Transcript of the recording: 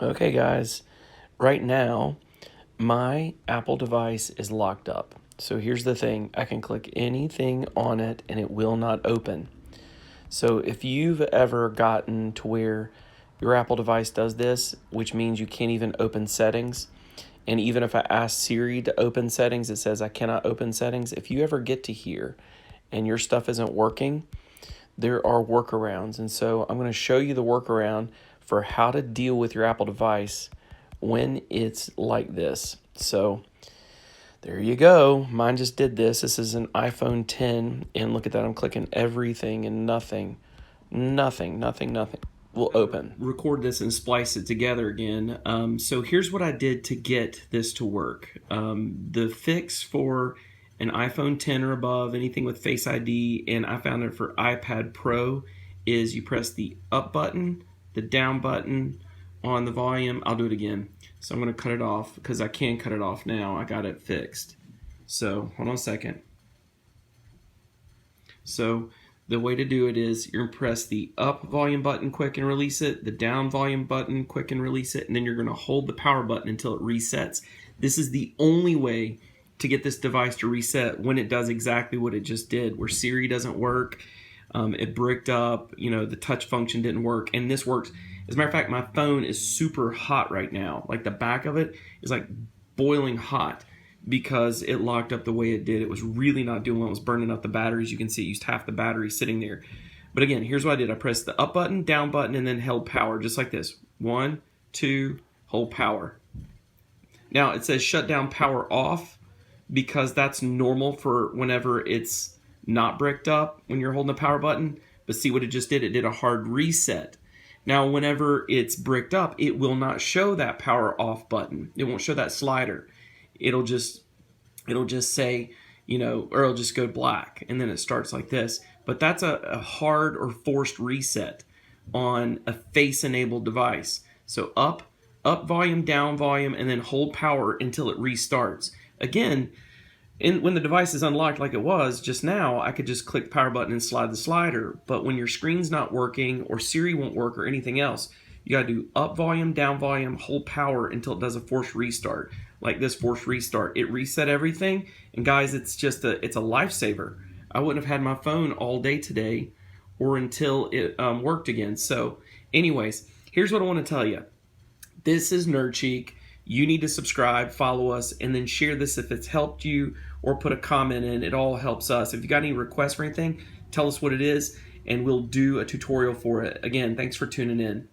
Okay, guys, right now my Apple device is locked up. So here's the thing, I can click anything on it and it will not open. So if you've ever gotten to where your Apple device does this, which means you can't even open settings, and even if I ask Siri to open settings, it says I cannot open settings. If you ever get to here and your stuff isn't working, there are workarounds. And so I'm going to show you the workaround for how to deal with your Apple device when it's like this. So there you go. Mine just did this. This is an iPhone 10. And look at that. I'm clicking everything and nothing will open. Record this and splice it together again. So here's what I did to get this to work. The fix for an iPhone 10 or above, anything with Face ID, and I found it for iPad Pro, is you press the up button, the down button on the volume. I'll do it again. So I'm going to cut it off because I can cut it off now. I got it fixed. So hold on a second. So the way to do it is you're going to press the up volume button quick and release it, the down volume button quick and release it, and then you're going to hold the power button until it resets. This is the only way to get this device to reset when it does exactly what it just did, where Siri doesn't work, it bricked up, the touch function didn't work, and this works. As a matter of fact, my phone is super hot right now. Like the back of it is like boiling hot because it locked up the way it did. It was really not doing well. It was burning up the batteries. You can see it used half the battery sitting there. But again, here's what I did. I pressed the up button, down button, and then held power just like this. 1, 2, hold power. Now it says shut down power off because that's normal for whenever it's not bricked up when you're holding the power button. But see what it just did? It did a hard reset. Now whenever it's bricked up, it will not show that power off button. It won't show that slider. It'll just say, or it'll just go black, and then it starts like this. But that's a hard or forced reset on a face-enabled device. So up volume, down volume, and then hold power until it restarts. Again, when the device is unlocked like it was just now, I could just click power button and slide the slider. But when your screen's not working or Siri won't work or anything else, you got to do up volume, down volume, hold power until it does a forced restart. Like this forced restart. It reset everything. And guys, it's a lifesaver. I wouldn't have had my phone all day today or until it worked again. So anyways, here's what I want to tell you. This is Nerd Cheek. You need to subscribe, follow us, and then share this if it's helped you, or put a comment in. It all helps us. If you got any requests for anything, tell us what it is, and we'll do a tutorial for it. Again, thanks for tuning in.